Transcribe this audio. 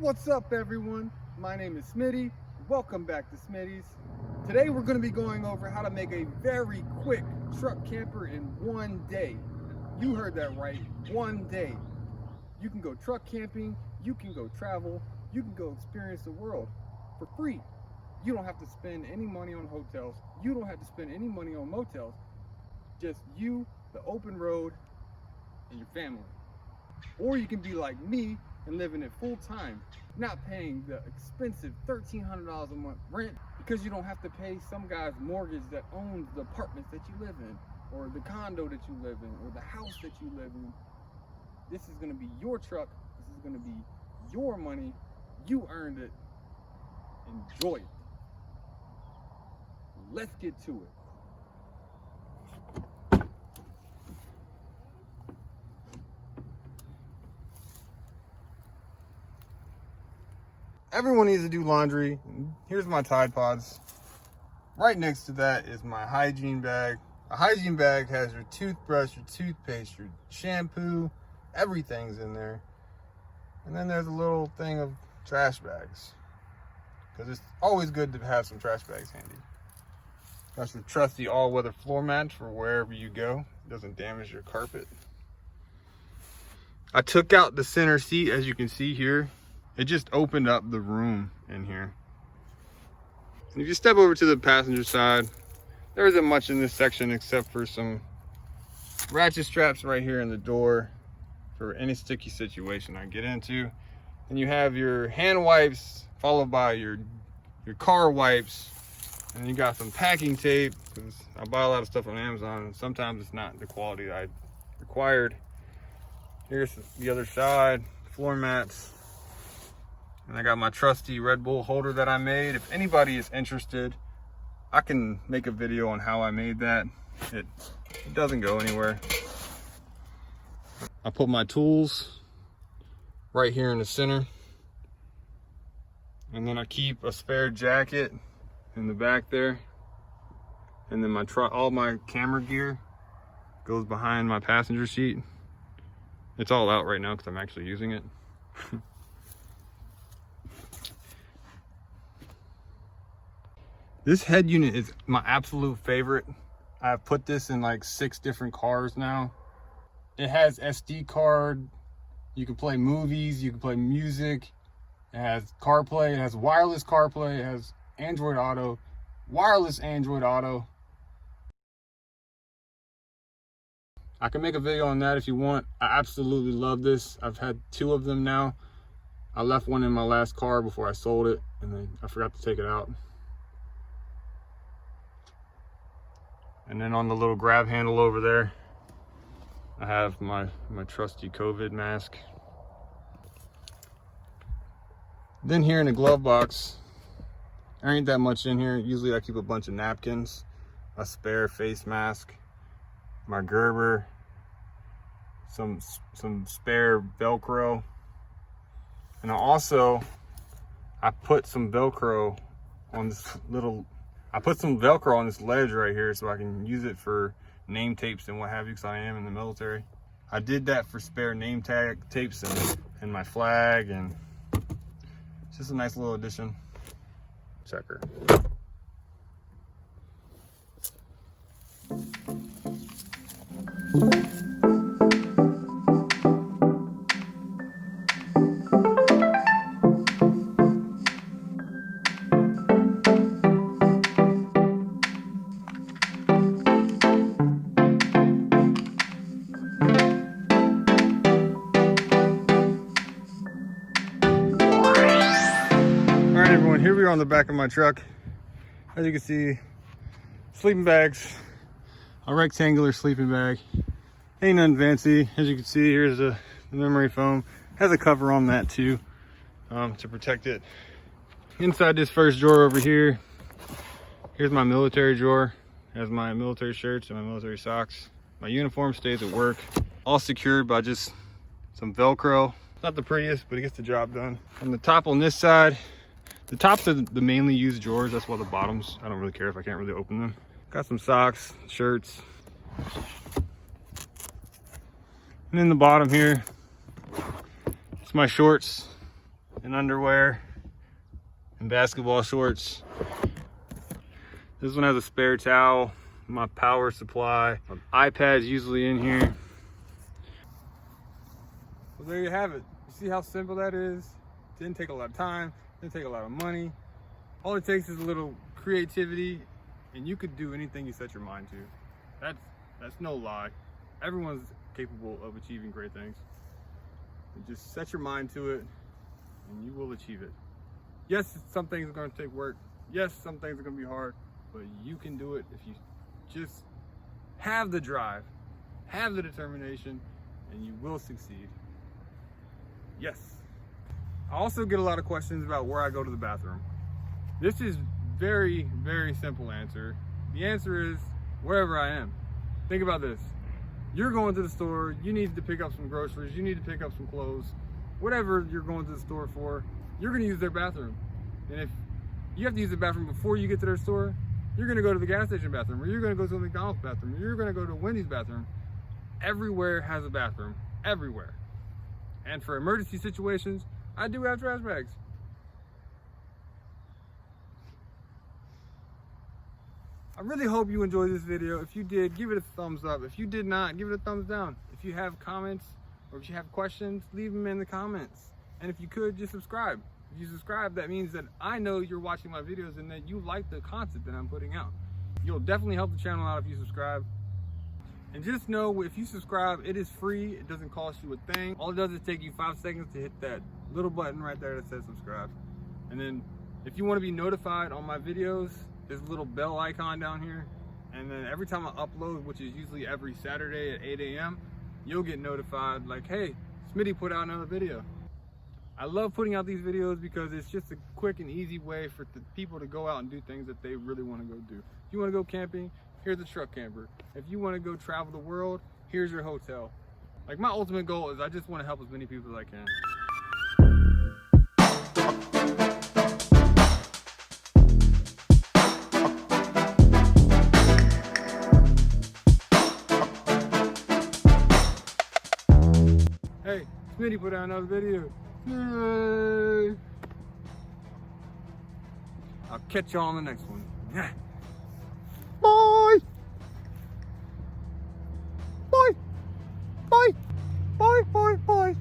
What's up, everyone? My name is Smitty. Welcome back to Smitheys. Today we're going to be going over how to make a very quick truck camper in one day. You heard that right, one day. You can go truck camping, you can go travel, you can go experience the world for free. You don't have to spend any money on hotels. You don't have to spend any money on motels. Just you, the open road, and your family. Or you can be like me and living it full time, not paying the expensive $1,300 a month rent because you don't have to pay some guy's mortgage that owns the apartments that you live in, or the condo that you live in, or the house that you live in. This is going to be your truck. This is going to be your money. You earned it. Enjoy it. Let's get to it. Everyone needs to do laundry. Here's my Tide Pods. Right next to that is my hygiene bag. A hygiene bag has your toothbrush, your toothpaste, your shampoo, everything's in there. And then there's a little thing of trash bags, because it's always good to have some trash bags handy. Got your trusty all-weather floor mat for wherever you go. It doesn't damage your carpet. I took out the center seat, as you can see here. It just opened up the room in here. And if you step over to the passenger side, there isn't much in this section except for some ratchet straps right here in the door for any sticky situation I get into. And you have your hand wipes followed by your car wipes. And you got some packing tape, because I buy a lot of stuff on Amazon and sometimes it's not the quality I required. Here's the other side, floor mats. And I got my trusty Red Bull holder that I made. If anybody is interested, I can make a video on how I made that. It doesn't go anywhere. I put my tools right here in the center. And then I keep a spare jacket in the back there. And then all my camera gear goes behind my passenger seat. It's all out right now because I'm actually using it. This head unit is my absolute favorite. I've put this in like 6 different cars now. It has SD card. You can play movies, you can play music. It has CarPlay, it has wireless CarPlay, it has Android Auto, wireless Android Auto. I can make a video on that if you want. I absolutely love this. I've had 2 of them now. I left one in my last car before I sold it, and then I forgot to take it out. And then on the little grab handle over there, I have my trusty COVID mask. Then here in the glove box, there ain't that much in here. Usually I keep a bunch of napkins, a spare face mask, my Gerber, some spare Velcro. And I put some Velcro on this ledge right here so I can use it for name tapes and what have you, because I am in the military. I did that for spare name tag tapes and my flag, and it's just a nice little addition. Checker. Everyone, here we are on the back of my truck. As you can see, sleeping bags, a rectangular sleeping bag. Ain't nothing fancy. As you can see, here's the memory foam. Has a cover on that too, to protect it. Inside this first drawer over here, here's my military drawer. It has my military shirts and my military socks. My uniform stays at work, all secured by just some Velcro. Not the prettiest, but it gets the job done. On the top on this side, the tops are the mainly used drawers. That's why the bottoms, I don't really care if I can't really open them. Got some socks, shirts. And in the bottom here, it's my shorts in underwear and basketball shorts. This one has a spare towel, my power supply, my iPad's usually in here. Well, there you have it. You see how simple that is? Didn't take a lot of time, didn't take a lot of money. All it takes is a little creativity, and you could do anything you set your mind to. That's no lie. Everyone's capable of achieving great things. And just set your mind to it, and you will achieve it. Yes, some things are going to take work. Yes, some things are going to be hard, but you can do it if you just have the drive, have the determination, and you will succeed. Yes. I also get a lot of questions about where I go to the bathroom. This is very, very simple answer. The answer is wherever I am. Think about this. You're going to the store, you need to pick up some groceries, you need to pick up some clothes, whatever you're going to the store for, you're going to use their bathroom. And if you have to use the bathroom before you get to their store, you're going to go to the gas station bathroom, or you're going to go to a McDonald's bathroom, or you're going to go to a Wendy's bathroom. Everywhere has a bathroom. Everywhere. And for emergency situations, I do have trash bags. I really hope you enjoyed this video. If you did, give it a thumbs up. If you did not, give it a thumbs down. If you have comments or if you have questions, leave them in the comments. And if you could, just subscribe. If you subscribe, that means that I know you're watching my videos and that you like the content that I'm putting out. You'll definitely help the channel out if you subscribe. And just know, if you subscribe, it is free. It doesn't cost you a thing. All it does is take you 5 seconds to hit that little button right there that says subscribe. And then if you want to be notified on my videos, there's a little bell icon down here. And then every time I upload, which is usually every Saturday at 8 a.m., you'll get notified like, hey, Smitty put out another video. I love putting out these videos because it's just a quick and easy way for the people to go out and do things that they really want to go do. If you want to go camping, here's a truck camper. If you want to go travel the world, here's your hotel. Like, my ultimate goal is I just want to help as many people as I can. Hey, Smitty put out another video. Yay! I'll catch y'all on the next one. Bye! Bye! Bye! Bye! Bye! Bye!